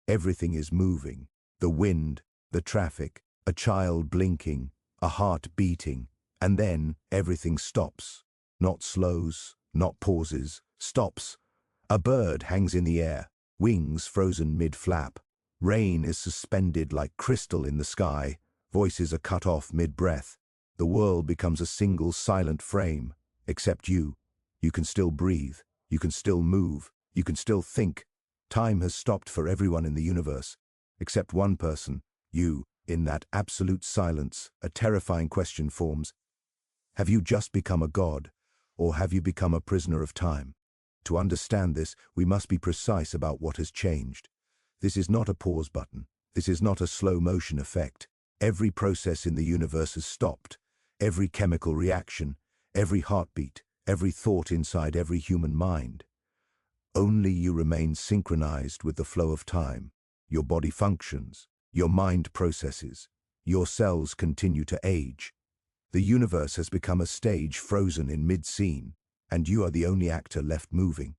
Everything is moving. The wind, the traffic, a child blinking, a heart beating, and then everything stops. Not slows, not pauses, stops. A bird hangs in the air, wings frozen mid-flap. Rain is suspended like crystal in the sky. Voices are cut off mid-breath. The world becomes a single silent frame. Except you. You can still breathe. You can still move. You can still think. Time has stopped for everyone in the universe. Except one person, you. In that absolute silence, a terrifying question forms. Have you just become a god, or have you become a prisoner of time? To understand this, we must be precise about what has changed. This is not a pause button. This is not a slow motion effect. Every process in the universe has stopped. Every chemical reaction, every heartbeat, every thought inside every human mind. Only you remain synchronized with the flow of time. Your body functions. Your mind processes. Your cells continue to age. The universe has become a stage frozen in mid-scene, and you are the only actor left moving.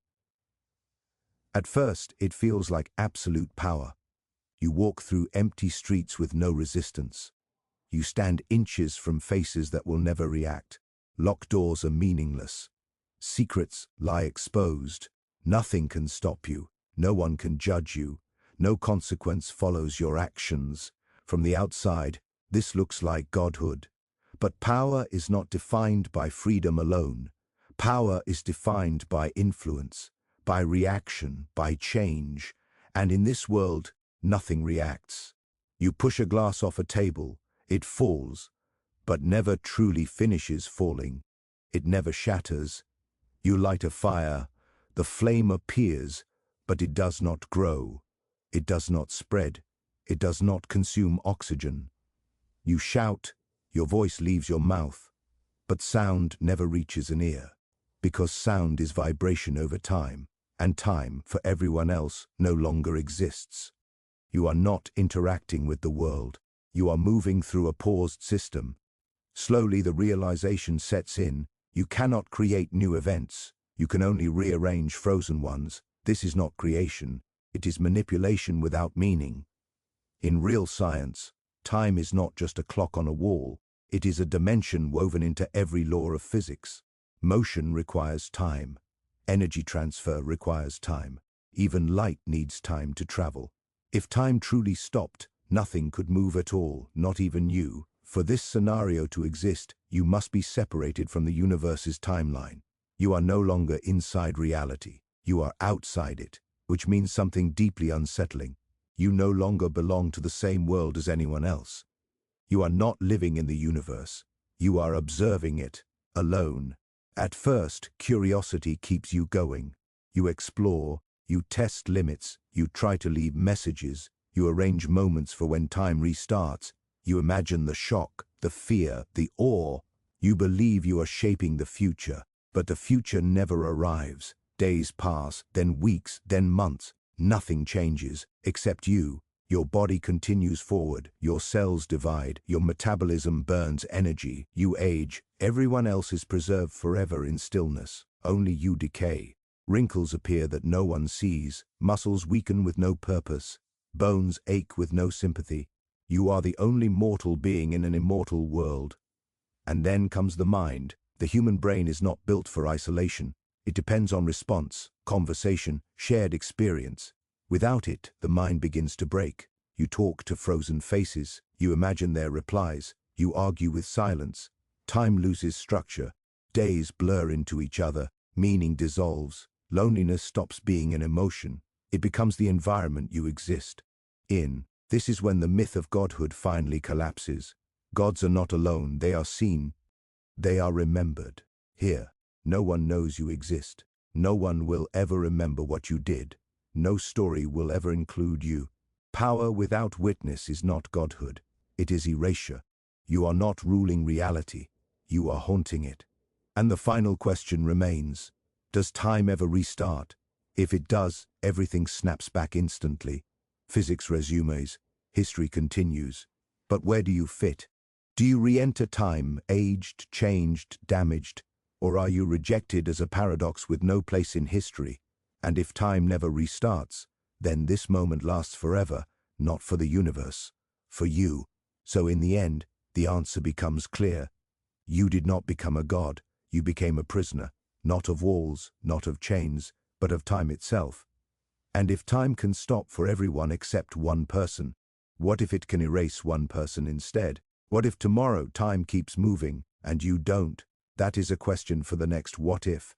At first, it feels like absolute power. You walk through empty streets with no resistance. You stand inches from faces that will never react. Locked doors are meaningless. Secrets lie exposed. Nothing can stop you. No one can judge you. No consequence follows your actions. From the outside, this looks like godhood. But power is not defined by freedom alone. Power is defined by influence, by reaction, by change. And in this world, nothing reacts. You push a glass off a table, it falls, but never truly finishes falling. It never shatters. You light a fire, the flame appears, but it does not grow. It does not spread. It does not consume oxygen. You shout, your voice leaves your mouth, but sound never reaches an ear, because sound is vibration over time, and time, for everyone else, no longer exists. You are not interacting with the world. You are moving through a paused system. Slowly the realization sets in. You cannot create new events. You can only rearrange frozen ones. This is not creation. It is manipulation without meaning. In real science, time is not just a clock on a wall. It is a dimension woven into every law of physics. Motion requires time. Energy transfer requires time. Even light needs time to travel. If time truly stopped, nothing could move at all, not even you. For this scenario to exist, you must be separated from the universe's timeline. You are no longer inside reality. You are outside it, which means something deeply unsettling. You no longer belong to the same world as anyone else. You are not living in the universe. You are observing it, alone. At first, curiosity keeps you going. You explore, you test limits, you try to leave messages, you arrange moments for when time restarts. You imagine the shock, the fear, the awe. You believe you are shaping the future, but the future never arrives. Days pass, then weeks, then months. Nothing changes, except you. Your body continues forward, your cells divide, your metabolism burns energy, you age. Everyone else is preserved forever in stillness. Only you decay. Wrinkles appear that no one sees, muscles weaken with no purpose, bones ache with no sympathy. You are the only mortal being in an immortal world. And then comes the mind. The human brain is not built for isolation. It depends on response, conversation, shared experience. Without it, the mind begins to break. You talk to frozen faces. You imagine their replies. You argue with silence. Time loses structure. Days blur into each other. Meaning dissolves. Loneliness stops being an emotion. It becomes the environment you exist in. This is when the myth of godhood finally collapses. Gods are not alone. They are seen. They are remembered. Here, no one knows you exist. No one will ever remember what you did. No story will ever include you. Power without witness is not godhood. It is erasure. You are not ruling reality. You are haunting it. And the final question remains. Does time ever restart? If it does, everything snaps back instantly. Physics resumes. History continues. But where do you fit? Do you re-enter time, aged, changed, damaged? Or are you rejected as a paradox with no place in history? And if time never restarts, then this moment lasts forever, not for the universe, for you. So in the end, the answer becomes clear. You did not become a god, you became a prisoner, not of walls, not of chains, but of time itself. And if time can stop for everyone except one person, what if it can erase one person instead? What if tomorrow time keeps moving, and you don't? That is a question for the next what if.